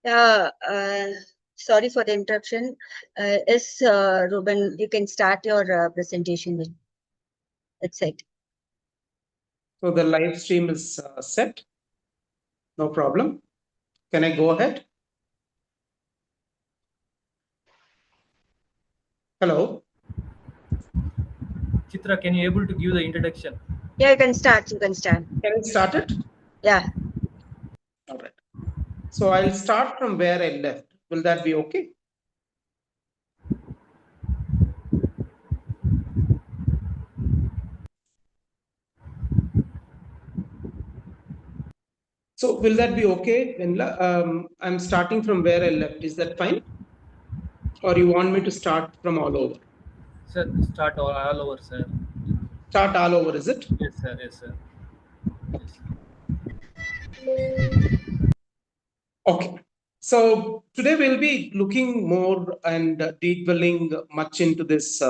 Yeah, sorry for the interruption. Yes, Ruben, you can start your presentation then. That's it. So the live stream is set. No problem. Can I go ahead? Hello. Chitra, can you able to give the introduction? Yeah, you can start. You can start. Can I start it? Yeah. All right. So I'll start from where I left. Will that be okay? So will that be okay? I'm starting from where I left. Is that fine? Or you want me to start from all over? Sir, start all over, sir. Start all over, is it? Yes, sir. Yes, sir. Yes. Okay. So today we'll be looking more and deep dwelling much into this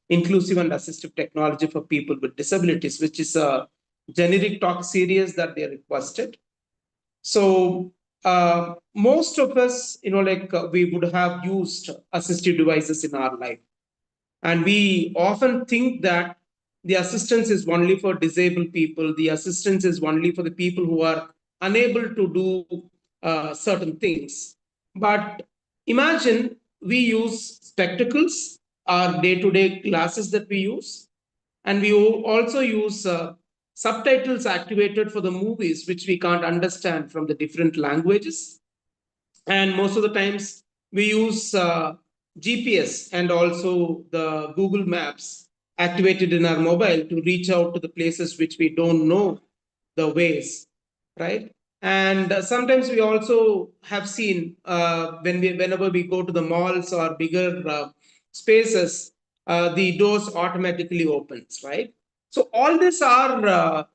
inclusive and assistive technology for people with disabilities, which is a generic talk series that they requested. So most of us, we would have used assistive devices in our life. And we often think that the assistance is only for disabled people. The assistance is only for the people who are unable to do certain things. But imagine we use spectacles, our day-to-day glasses that we use, and we also use subtitles activated for the movies, which we can't understand from the different languages. And most of the times we use GPS and also the Google Maps activated in our mobile to reach out to the places which we don't know the ways, right? And sometimes we also have seen whenever we go to the malls or bigger spaces, the doors automatically opens, right? So all these are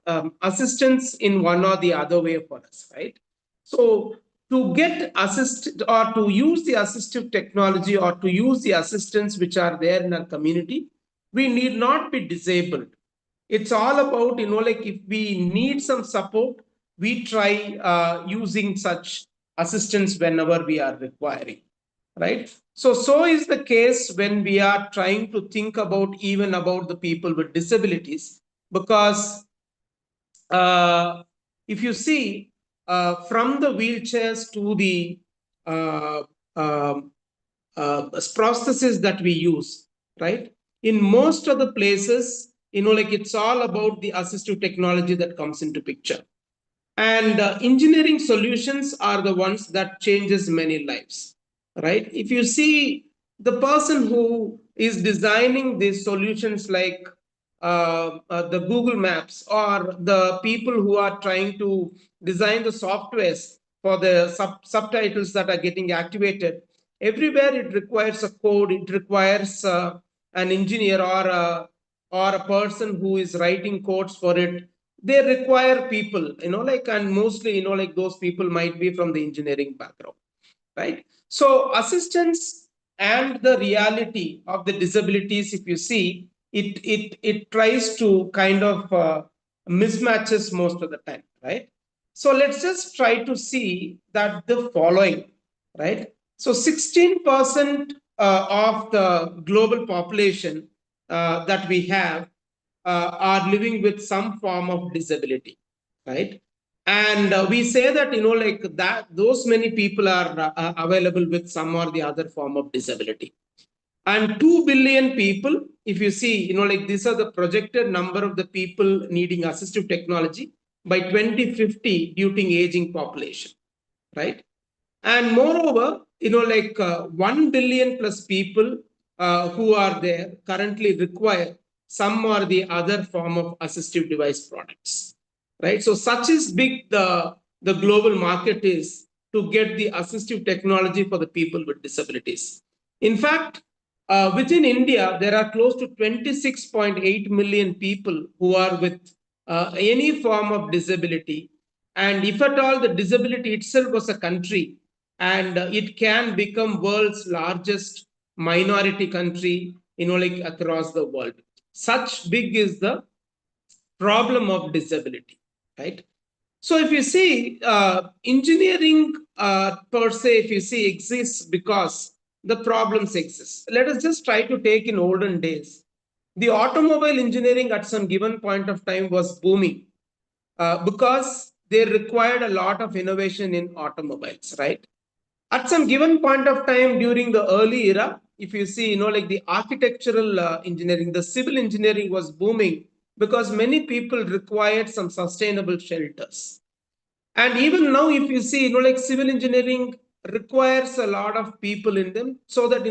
assistance in one or the other way for us, right? So to get assist or to use the assistive technology or to use the assistants which are there in our community, we need not be disabled. It's all about, like if we need some support, we try using such assistance whenever we are requiring, right? So is the case when we are trying to think about even about the people with disabilities, because if you see from the wheelchairs to the uh, um, prostheses that we use, right? In most of the places, like it's all about the assistive technology that comes into picture. And engineering solutions are the ones that changes many lives, right? If you see the person who is designing these solutions like the Google Maps or the people who are trying to design the softwares for the subtitles that are getting activated, everywhere it requires a code, it requires an engineer or a person who is writing codes for it. They require people, and mostly, like those people might be from the engineering background, right? So assistance and the reality of the disabilities, if you see, it tries to kind of mismatches most of the time, right? So let's just try to see that the following, right? So 16% of the global population that we have are living with some form of disability, right? And we say that, like that, those many people are available with some or the other form of disability. And 2 billion people, if you see, like these are the projected number of the people needing assistive technology by 2050 due to aging population, right? And moreover, 1 billion plus people who are there currently require some or the other form of assistive device products, right? So such is big the global market is to get the assistive technology for the people with disabilities. In fact, within India, there are close to 26.8 million people who are with any form of disability. And if at all the disability itself was a country, and it can become world's largest minority country, like across the world. Such big is the problem of disability, right? So if you see, engineering per se, if you see, exists because the problems exist. Let us just try to take in olden days. The automobile engineering at some given point of time was booming because they required a lot of innovation in automobiles, right? At some given point of time during the early era, if you see, like the architectural engineering, the civil engineering was booming because many people required some sustainable shelters. And even now, if you see, like civil engineering requires a lot of people in them, so that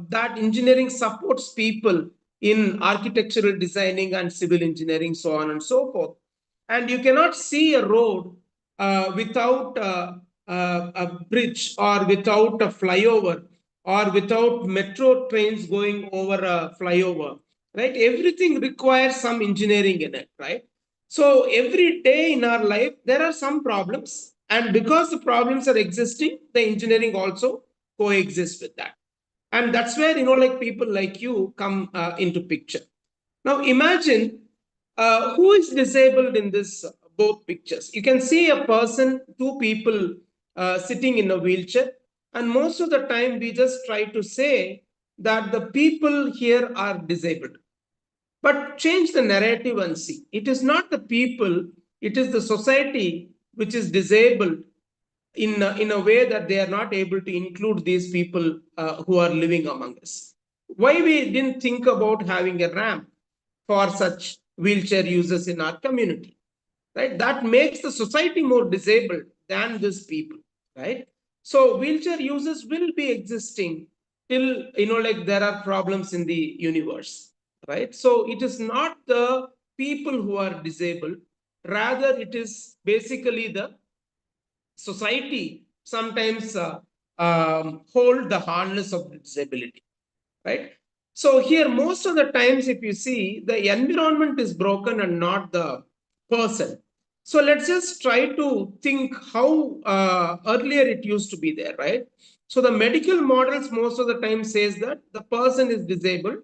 that engineering supports people in architectural designing and civil engineering, so on and so forth. And you cannot see a road without a bridge, or without a flyover, or without metro trains going over a flyover, right? Everything requires some engineering in it, right? So every day in our life, there are some problems. And because the problems are existing, the engineering also coexists with that. And that's where, like people like you come into picture. Now imagine who is disabled in this both pictures. You can see a person, two people sitting in a wheelchair. And most of the time, we just try to say that the people here are disabled. But change the narrative and see. It is not the people, it is the society which is disabled in a way that they are not able to include these people who are living among us. Why we didn't think about having a ramp for such wheelchair users in our community, right? That makes the society more disabled than these people, right? So wheelchair users will be existing till, like there are problems in the universe, right? So it is not the people who are disabled, rather it is basically the society sometimes hold the harness of disability, right? So here, most of the times, if you see, the environment is broken and not the person. So let's just try to think how earlier it used to be there, right? So the medical models most of the time says that the person is disabled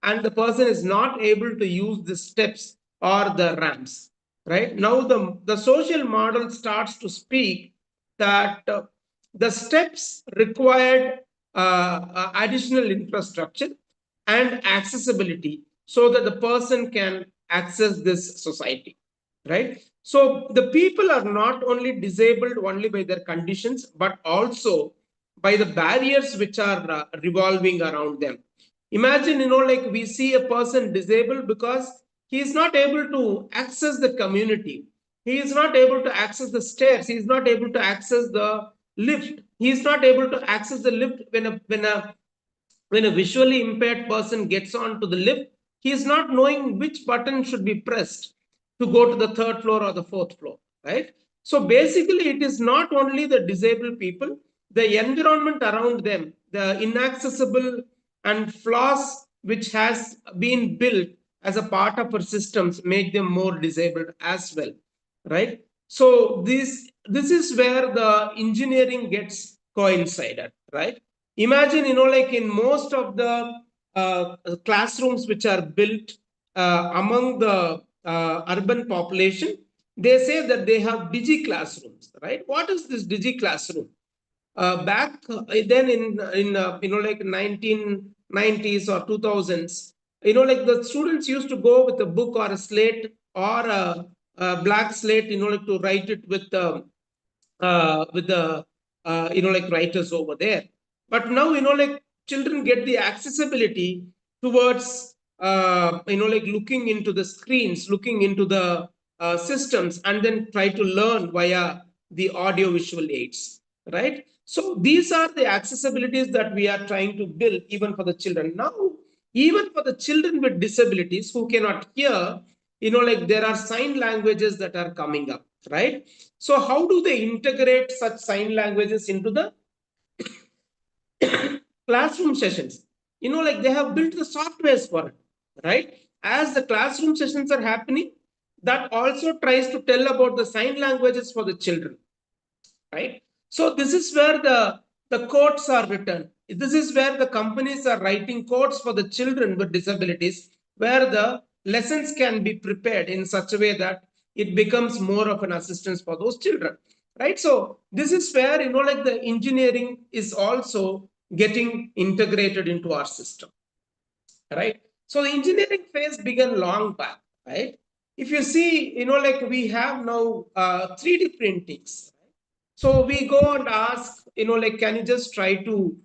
and the person is not able to use the steps or the ramps, right? Now the social model starts to speak that the steps required additional infrastructure and accessibility so that the person can access this society, right? So the people are not only disabled only by their conditions, but also by the barriers which are revolving around them. Imagine, like we see a person disabled because he is not able to access the community. He is not able to access the stairs. He is not able to access the lift. He is not able to access the lift when a visually impaired person gets onto the lift, he is not knowing which button should be pressed to go to the third floor or the fourth floor, right? So basically, it is not only the disabled people, the environment around them, the inaccessible and flaws which has been built as a part of our systems make them more disabled as well, right? So this is where the engineering gets coincided, right? Imagine, like in most of the classrooms which are built among the urban population, they say that they have digi classrooms, right? What is this digi classroom? Back then in like 1990s or 2000s, like the students used to go with a book or a slate or a black slate in order to write it with the like writers over there. But now, like children get the accessibility towards like looking into the screens, looking into the systems, and then try to learn via the audio visual aids, right? So these are the accessibilities that we are trying to build even for the children. Now, even for the children with disabilities who cannot hear, like there are sign languages that are coming up, right? So how do they integrate such sign languages into the classroom sessions? Like they have built the softwares for it, right? As the classroom sessions are happening, that also tries to tell about the sign languages for the children, right? So this is where the codes are written. This is where the companies are writing codes for the children with disabilities, where the lessons can be prepared in such a way that it becomes more of an assistance for those children, right? So this is where, like the engineering is also getting integrated into our system, right? So the engineering phase began long back, right? If you see, like we have now 3D printings. So we go and ask, like, can you just try to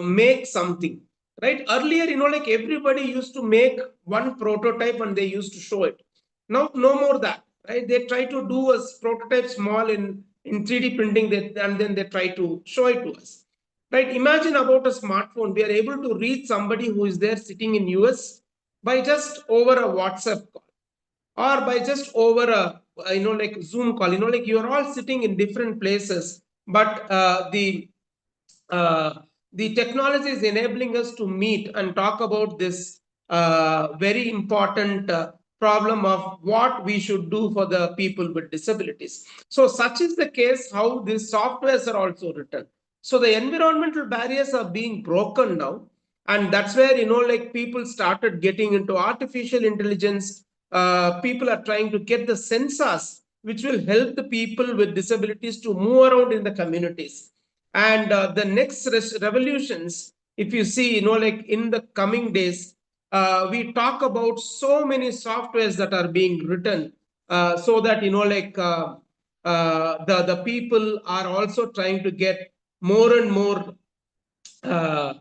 make something, right? Earlier, like everybody used to make one prototype and they used to show it. Now, no more that, right? They try to do a prototype small in 3D printing, and then they try to show it to us. Right? Imagine about a smartphone. We are able to reach somebody who is there sitting in US by just over a WhatsApp call or by just over a like Zoom call. Like you are all sitting in different places, but uh, the technology is enabling us to meet and talk about this very important problem of what we should do for the people with disabilities. So such is the case how these softwares are also written. So the environmental barriers are being broken now. And that's where, like people started getting into artificial intelligence. People are trying to get the sensors which will help the people with disabilities to move around in the communities. And the next revolutions, if you see, like in the coming days, we talk about so many softwares that are being written so that, like the people are also trying to get more and more uh,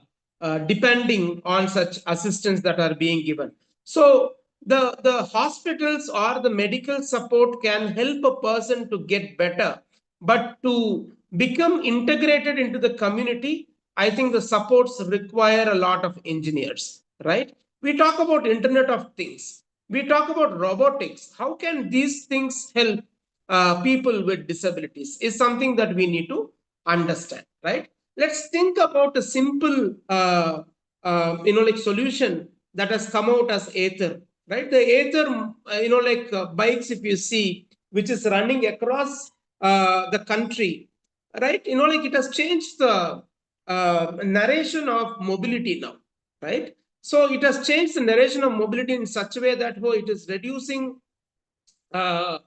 depending on such assistance that are being given. So the hospitals or the medical support can help a person to get better, but to become integrated into the community, I think the supports require a lot of engineers, right? We talk about Internet of Things. We talk about robotics. How can these things help people with disabilities is something that we need to understand, right? Let's think about a simple like solution that has come out as Aether, right? The Aether like bikes, if you see, which is running across the country, right? Like it has changed the narration of mobility now, right? So it has changed the narration of mobility in such a way that it is reducing uh,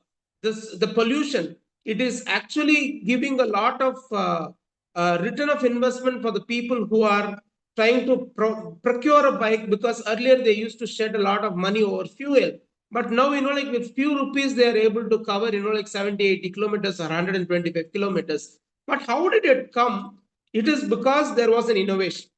the pollution. It is actually giving a lot of return of investment for the people who are trying to procure a bike, because earlier they used to shed a lot of money over fuel, but now, like with few rupees they are able to cover, like 70, 80 kilometers or 125 kilometers. But how did it come? It is because there was an innovation.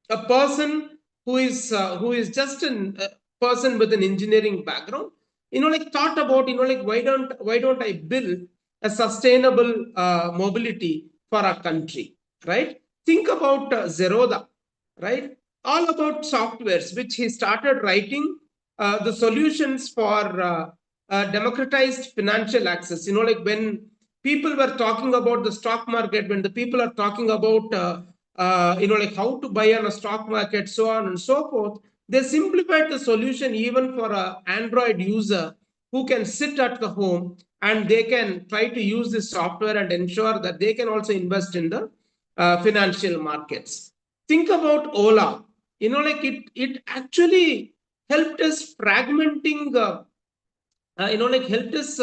A person who is just a person with an engineering background, like thought about, like why don't I build a sustainable mobility for our country, right? Think about Zeroda, right? All about softwares which he started writing the solutions for democratized financial access. Like when people were talking about the stock market, when the people are talking about like how to buy on a stock market, so on and so forth, they simplified the solution even for a Android user who can sit at the home and they can try to use this software and ensure that they can also invest in the financial markets. Think about Ola. Like it actually helped us fragmenting like helped us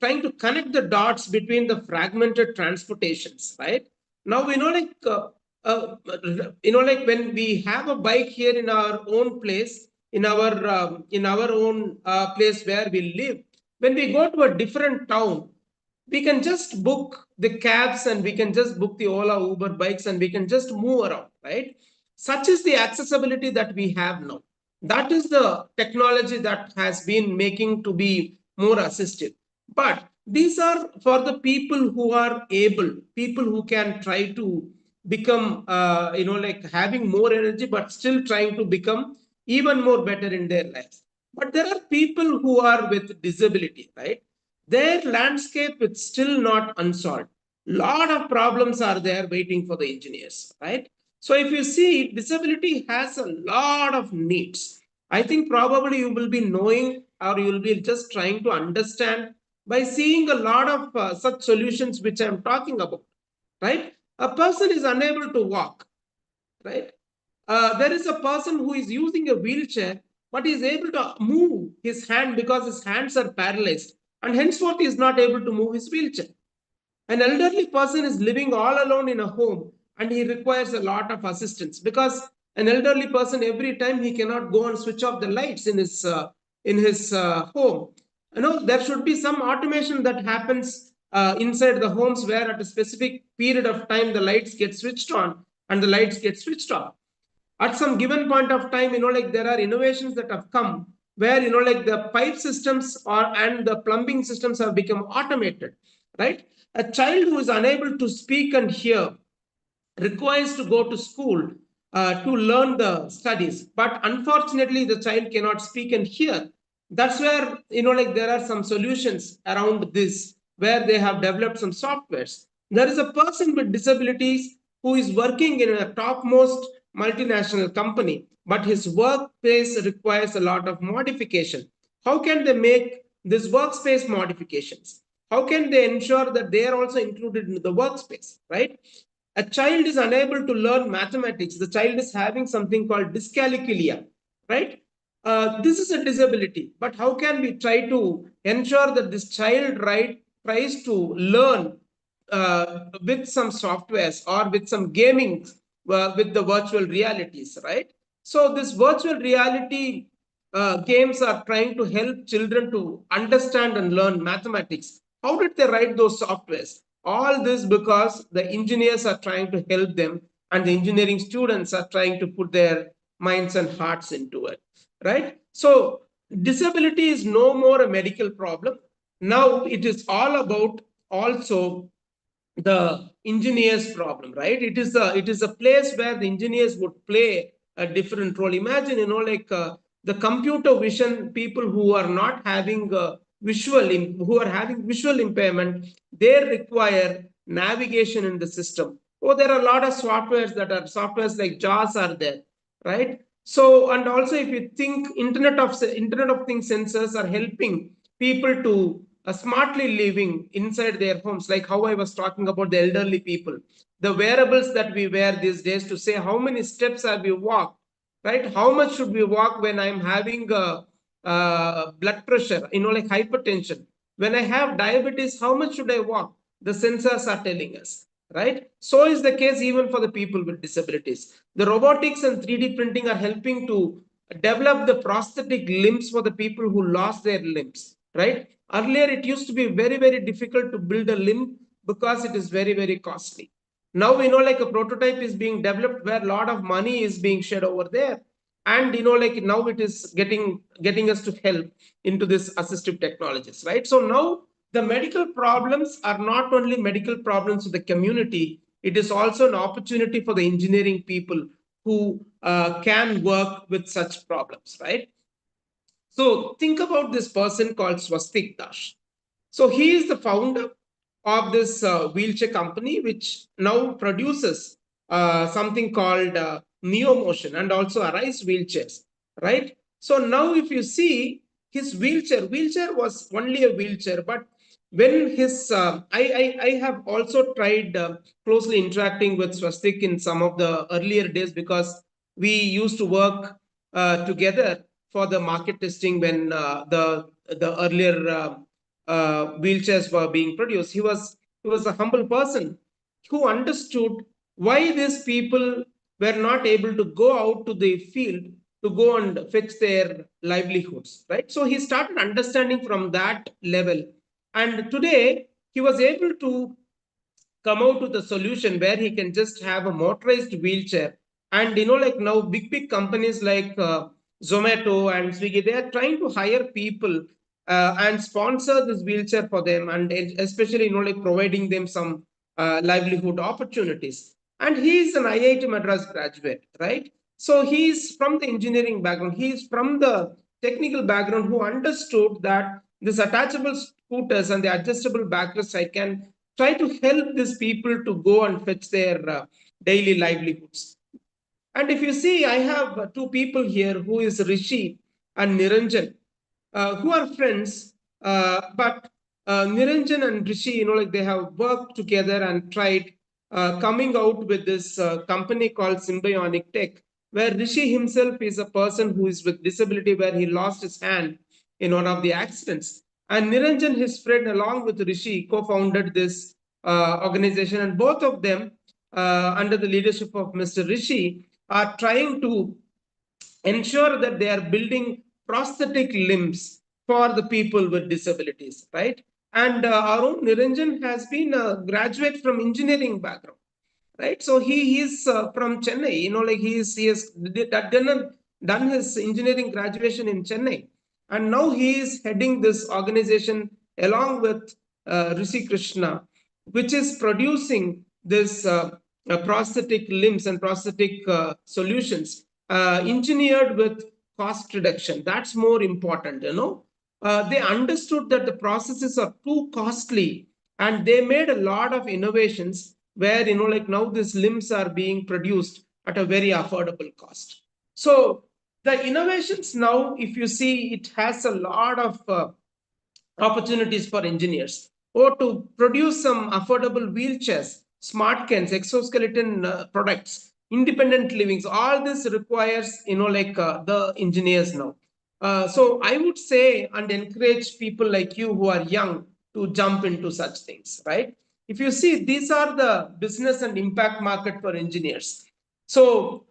trying to connect the dots between the fragmented transportations, right? Now, like, uh, like when we have a bike here in our own place, in our own place where we live, when we go to a different town, we can just book the cabs and we can just book the Ola, Uber bikes and we can just move around, right? Such is the accessibility that we have now. That is the technology that has been making to be more assistive. But these are for the people who are able, people who can try to become, like having more energy, but still trying to become even more better in their lives. But there are people who are with disability, right? Their landscape is still not unsolved. Lot of problems are there waiting for the engineers, right? So if you see, disability has a lot of needs. I think probably you will be knowing, or you will be just trying to understand by seeing a lot of such solutions which I'm talking about, right? A person is unable to walk, right? There is a person who is using a wheelchair but he is able to move his hand because his hands are paralyzed, and henceforth he is not able to move his wheelchair. An elderly person is living all alone in a home and he requires a lot of assistance, because an elderly person, every time he cannot go and switch off the lights in his home. There should be some automation that happens inside the homes, where at a specific period of time the lights get switched on and the lights get switched off. At some given point of time, there are innovations that have come where, the pipe systems and the plumbing systems have become automated, right? A child who is unable to speak and hear requires to go to school to learn the studies, but unfortunately the child cannot speak and hear. That's where, there are some solutions around this, where they have developed some softwares. There is a person with disabilities who is working in a topmost multinational company, but his workplace requires a lot of modification. How can they make this workspace modifications? How can they ensure that they are also included in the workspace, right? A child is unable to learn mathematics. The child is having something called dyscalculia, right? This is a disability, but how can we try to ensure that this child, right, tries to learn with some softwares or with some gaming with the virtual realities, right? So this virtual reality games are trying to help children to understand and learn mathematics. How did they write those softwares? All this because the engineers are trying to help them, and the engineering students are trying to put their minds and hearts into it, right? So disability is no more a medical problem. Now it is all about also the engineers problem, right? It is a place where the engineers would play a different role. Imagine, the computer vision people who are not having who are having visual impairment, they require navigation in the system. Oh, there are a lot of softwares like JAWS are there, right? So, and also if you think Internet of Things sensors are helping people to smartly living inside their homes, like how I was talking about the elderly people, the wearables that we wear these days to say how many steps have you walked, right? How much should we walk when I'm having blood pressure, like hypertension? When I have diabetes, how much should I walk? The sensors are telling us, right? So is the case even for the people with disabilities. The robotics and 3D printing are helping to develop the prosthetic limbs for the people who lost their limbs, right? Earlier, it used to be very, very difficult to build a limb because it is very, very costly. Now, a prototype is being developed where a lot of money is being shed over there. And, now it is getting us to help into this assistive technologies, right? So now the medical problems are not only medical problems to the community, it is also an opportunity for the engineering people who can work with such problems, right? So think about this person called Swastik Dash. So he is the founder of this wheelchair company, which now produces something called Neo Motion and also Arise wheelchairs, right? So now if you see his wheelchair was only a wheelchair, but when I have also tried closely interacting with Swastik in some of the earlier days, because we used to work together for the market testing when the earlier wheelchairs were being produced. He was a humble person who understood why these people were not able to go out to the field to go and fetch their livelihoods, right? So he started understanding from that level, and today he was able to come out with a solution where he can just have a motorized wheelchair. And now big companies like Zomato and Swiggy, they are trying to hire people and sponsor this wheelchair for them, and especially providing them some livelihood opportunities. And he is an IIT Madras graduate, right? So he is from the engineering background, he is from the technical background, who understood that this attachable scooters and the adjustable backrest I can try to help these people to go and fetch their daily livelihoods. And if you see, I have two people here, who is Rishi and Niranjan, who are friends, but Niranjan and Rishi, they have worked together and tried coming out with this company called Symbionic Tech, where Rishi himself is a person who is with disability, where he lost his hand in one of the accidents. And Niranjan, his friend, along with Rishi, co-founded this organization, and both of them, under the leadership of Mr. Rishi, are trying to ensure that they are building prosthetic limbs for the people with disabilities, right? And our own Niranjan has been a graduate from engineering background, right? So he is from Chennai, like he has done his engineering graduation in Chennai, and now he is heading this organization along with Rishi Krishna, which is producing this prosthetic limbs and prosthetic solutions engineered with cost reduction. That's more important. They understood that the processes are too costly, and they made a lot of innovations where, like now these limbs are being produced at a very affordable cost. So the innovations now, if you see, it has a lot of opportunities for engineers, or to produce some affordable wheelchairs, smart cans, exoskeleton products, independent livings. All this requires, the engineers now. So I would say and encourage people like you who are young to jump into such things, right? If you see, these are the business and impact market for engineers. So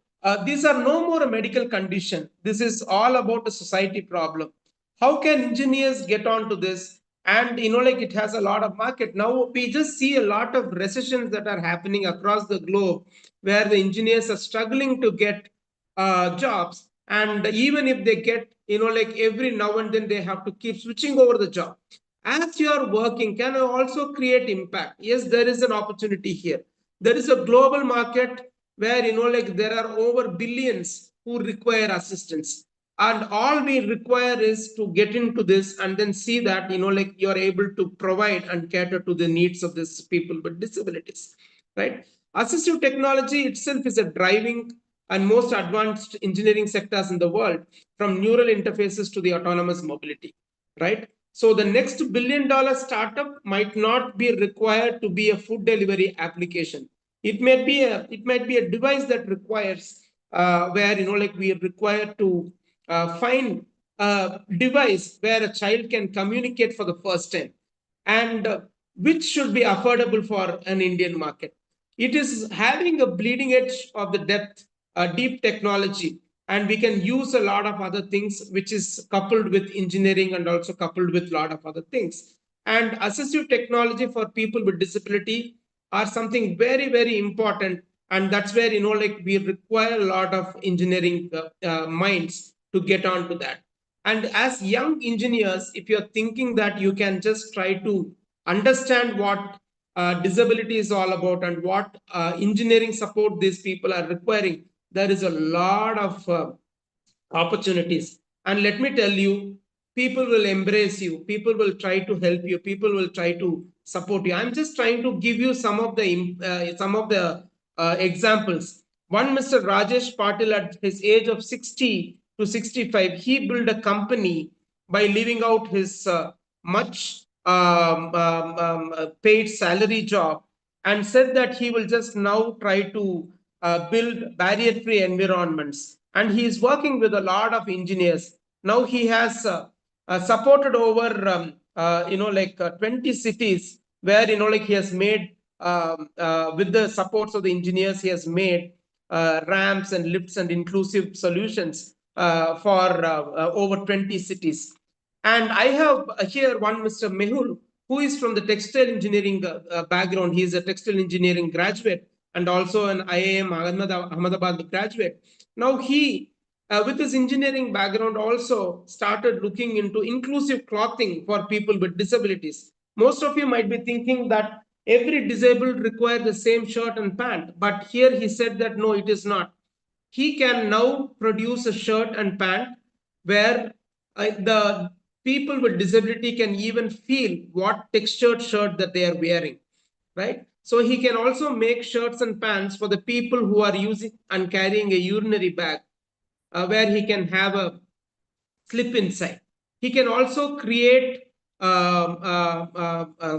these are no more a medical condition. This is all about a society problem. How can engineers get onto this? And it has a lot of market. Now we just see a lot of recessions that are happening across the globe, where the engineers are struggling to get jobs. And even if they get, every now and then they have to keep switching over the job. As you are working, can you also create impact? Yes, there is an opportunity here. There is a global market where, there are over billions who require assistance, and all we require is to get into this and then see that, you're able to provide and cater to the needs of these people with disabilities, right? Assistive technology itself is a driving and most advanced engineering sectors in the world, from neural interfaces to the autonomous mobility, right? So the next $1 billion startup might not be required to be a food delivery application. It might be a device that requires, where, we require to find a device where a child can communicate for the first time, and which should be affordable for an Indian market. It is having a bleeding edge of the depth, deep technology, and we can use a lot of other things, which is coupled with engineering and also coupled with a lot of other things. And assistive technology for people with disability are something very, very important. And that's where, we require a lot of engineering minds to get onto that. And as young engineers, if you're thinking that you can just try to understand what disability is all about and what engineering support these people are requiring, there is a lot of opportunities. And let me tell you, people will embrace you, people will try to help you, people will try to support you. I'm just trying to give you some of the examples. One, Mr. Rajesh Patil, at his age of 60 to 65, he built a company by leaving out his much paid salary job, and said that he will just now try to build barrier-free environments. And he is working with a lot of engineers. Now he has supported over 20 cities, where, he has made, with the supports of the engineers, he has made ramps and lifts and inclusive solutions for over 20 cities. And I have here one Mr. Mehul, who is from the textile engineering background. He is a textile engineering graduate and also an IIM Ahmedabad graduate. Now he, with his engineering background, also started looking into inclusive clothing for people with disabilities. Most of you might be thinking that every disabled requires the same shirt and pant, but here he said that no, it is not. He can now produce a shirt and pant where the people with disability can even feel what textured shirt that they are wearing, right? So he can also make shirts and pants for the people who are using and carrying a urinary bag, where he can have a slip inside. He can also create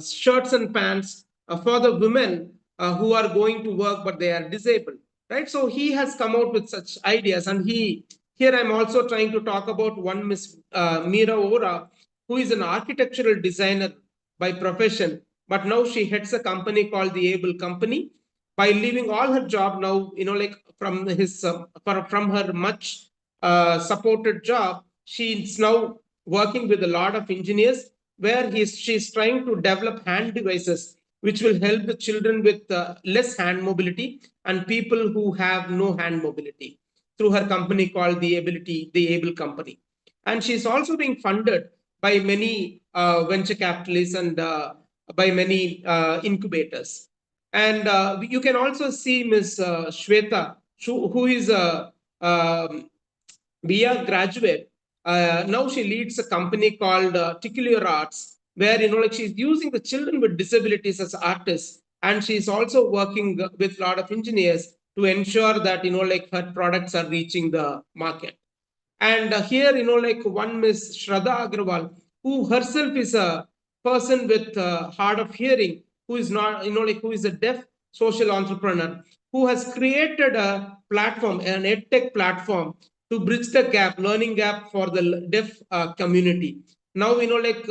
shirts and pants for the women who are going to work but they are disabled, right? So he has come out with such ideas, and here I'm also trying to talk about one Miss Meera Ora, who is an architectural designer by profession, but now she heads a company called the Able Company. By leaving all her job now, like from from her much supported job, she's now working with a lot of engineers, where she's trying to develop hand devices which will help the children with less hand mobility and people who have no hand mobility, through her company called the Able Company. And she's also being funded by many venture capitalists and by many incubators. And you can also see Ms. Shweta, who is a BA graduate. Now she leads a company called Ticular Arts, where like she's using the children with disabilities as artists, and she's also working with a lot of engineers to ensure that like her products are reaching the market. And here, like one Miss Shraddha Agrawal, who herself is a person with hard of hearing, who is not, like who is a deaf social entrepreneur, who has created a platform, an edtech platform, to bridge the gap, learning gap for the deaf community. Now, like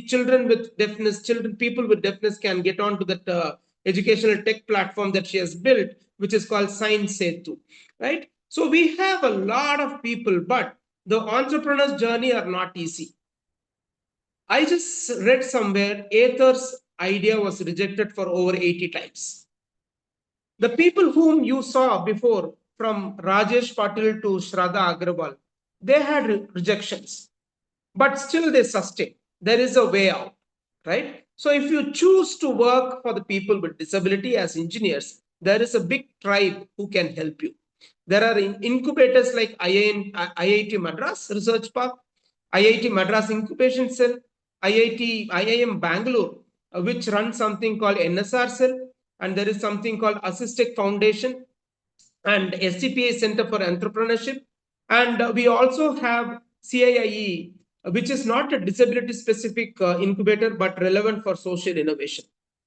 children with deafness, people with deafness can get onto that educational tech platform that she has built, which is called Science Setu, right? So we have a lot of people, but the entrepreneur's journey are not easy. I just read somewhere Aether's idea was rejected for over 80 times. The people whom you saw before, from Rajesh Patil to Shraddha Agrawal, they had rejections, but still they sustain. There is a way out, right? So if you choose to work for the people with disability as engineers, there is a big tribe who can help you. There are incubators like IIT Madras Research Park, IIT Madras Incubation Cell, IIM Bangalore, which runs something called NSR Cell, and there is something called Assistic Foundation and SCPA Center for Entrepreneurship. And we also have CIIE, which is not a disability specific incubator, but relevant for social innovation.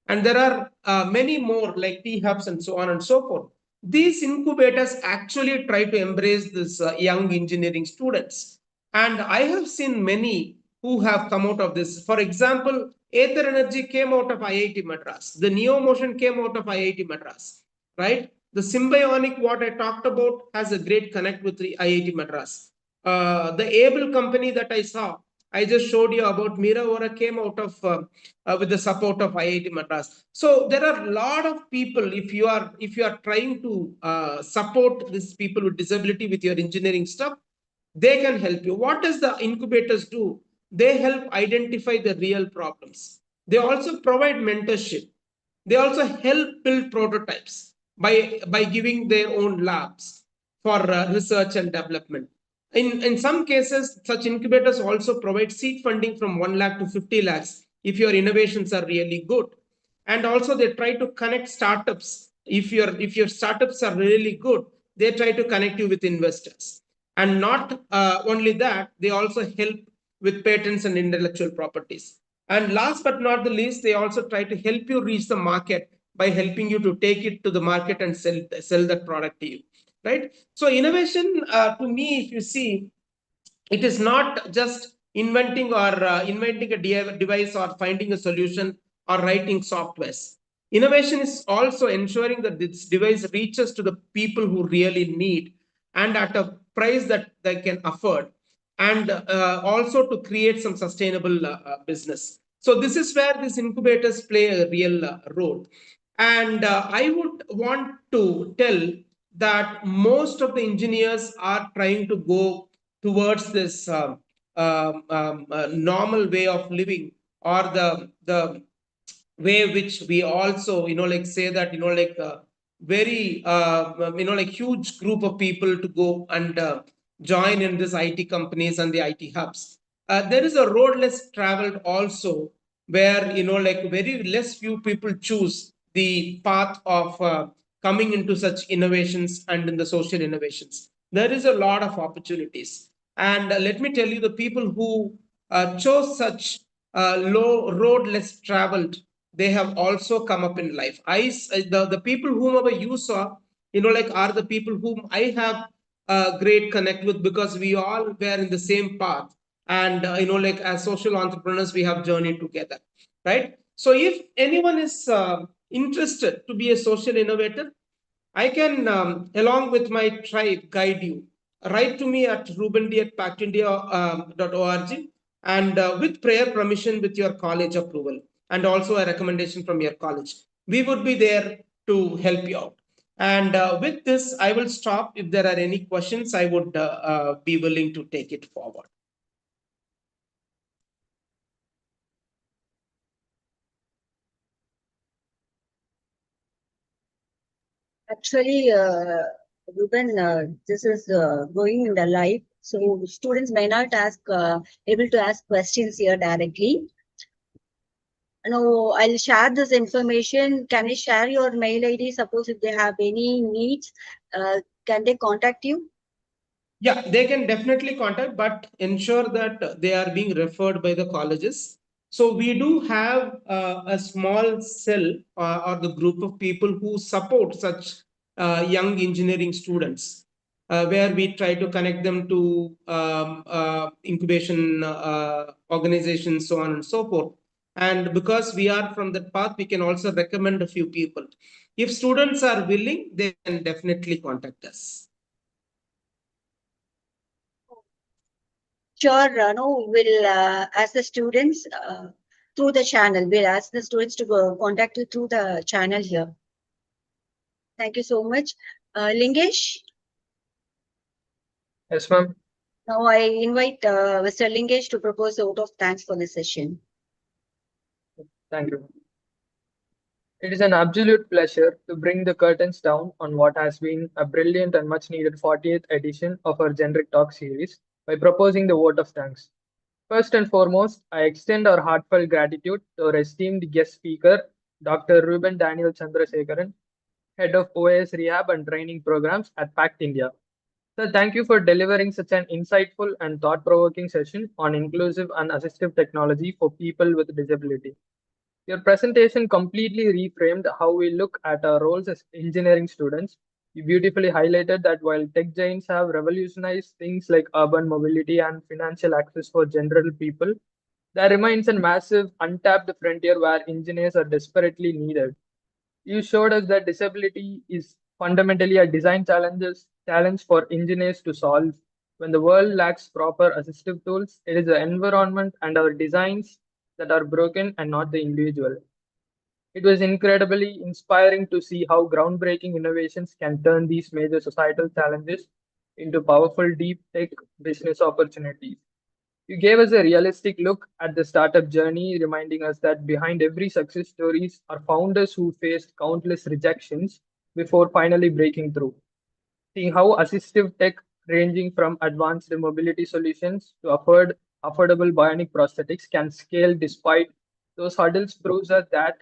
And there are many more like T hubs and so on and so forth. These incubators actually try to embrace this young engineering students. And I have seen many who have come out of this. For example, Aether Energy came out of IIT Madras. The Neo Motion came out of IIT Madras, right? The Symbionic, what I talked about, has a great connect with the IIT Madras. The Able Company that I saw, I just showed you about Meera Ora, came out of with the support of IIT Madras. So there are a lot of people. If you are trying to support these people with disability with your engineering stuff, they can help you. What does the incubators do? They help identify the real problems. They also provide mentorship. They also help build prototypes by giving their own labs for research and development. In some cases, such incubators also provide seed funding from 1 lakh to 50 lakhs if your innovations are really good. And also they try to connect startups. If your startups are really good, they try to connect you with investors. And not only that, they also help with patents and intellectual properties. And last but not the least, they also try to help you reach the market by helping you to take it to the market and sell that product to you, right? So innovation, to me, if you see, it is not just inventing or inventing a device or finding a solution or writing softwares. Innovation is also ensuring that this device reaches to the people who really need and at a price that they can afford, and also to create some sustainable business. So this is where these incubators play a real role. And I would want to tell that most of the engineers are trying to go towards this normal way of living, or the way which we also like say that like very like huge group of people to go and join in this IT companies and the IT hubs. There is a road less traveled also, where like very less few people choose the path of coming into such innovations and in the social innovations. There is a lot of opportunities. And let me tell you, the people who chose such low road less traveled, they have also come up in life. The people whomever you saw, like are the people whom I have a great connect with, because we all were in the same path. And like as social entrepreneurs, we have journeyed together, right? So if anyone is interested to be a social innovator, I can, along with my tribe, guide you. Write to me at rubendi@pactindia.org, and with prayer permission, with your college approval, and also a recommendation from your college. We would be there to help you out. And with this, I will stop. If there are any questions, I would be willing to take it forward. Actually, Ruben, this is going in the live, so students may not able to ask questions here directly. No, I'll share this information. Can I share your mail ID? Suppose if they have any needs, can they contact you? Yeah, they can definitely contact, but ensure that they are being referred by the colleges. So we do have a small cell, or the group of people who support such young engineering students, where we try to connect them to incubation organizations, so on and so forth. And because we are from that path, we can also recommend a few people. If students are willing, they can definitely contact us. Sure, no, we'll ask the students through the channel. We'll ask the students to go contact you through the channel here. Thank you so much. Lingesh, Yes, ma'am. now I invite Mr. Lingesh to propose a vote of thanks for this session. Thank you. It is an absolute pleasure to bring the curtains down on what has been a brilliant and much needed 40th edition of our Generic Talk series by proposing the vote of thanks. First and foremost, I extend our heartfelt gratitude to our esteemed guest speaker, Dr. Ruben Daniel Chandrasekharan, Head of OAS Rehab and Training Programs at PACT India. Sir, thank you for delivering such an insightful and thought provoking session on inclusive and assistive technology for people with disability. Your presentation completely reframed how we look at our roles as engineering students. You beautifully highlighted that while tech giants have revolutionized things like urban mobility and financial access for general people, there remains a massive untapped frontier where engineers are desperately needed. You showed us that disability is fundamentally a design challenge for engineers to solve. When the world lacks proper assistive tools, it is the environment and our designs that are broken and not the individual. It was incredibly inspiring to see how groundbreaking innovations can turn these major societal challenges into powerful deep tech business opportunities. You gave us a realistic look at the startup journey, reminding us that behind every success stories are founders who faced countless rejections before finally breaking through. Seeing how assistive tech, ranging from advanced mobility solutions to affordable bionic prosthetics, can scale despite those hurdles proves us that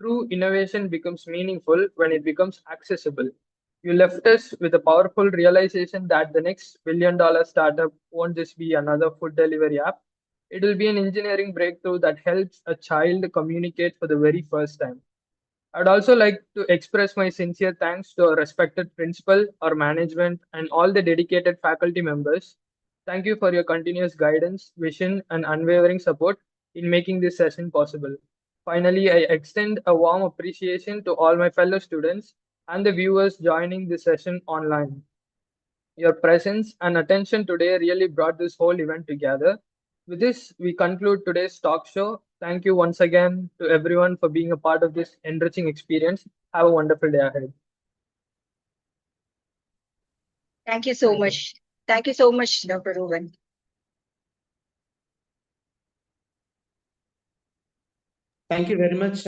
true innovation becomes meaningful when it becomes accessible. You left us with a powerful realization that the next $1 billion startup won't just be another food delivery app. It will be an engineering breakthrough that helps a child communicate for the very first time. I'd also like to express my sincere thanks to our respected principal, our management, and all the dedicated faculty members. Thank you for your continuous guidance, vision, and unwavering support in making this session possible. Finally, I extend a warm appreciation to all my fellow students and the viewers joining this session online. Your presence and attention today really brought this whole event together. With this, we conclude today's talk show. Thank you once again to everyone for being a part of this enriching experience. Have a wonderful day ahead. Thank you so Thank you. much. Thank you so much, Dr. Ruben. Thank you very much.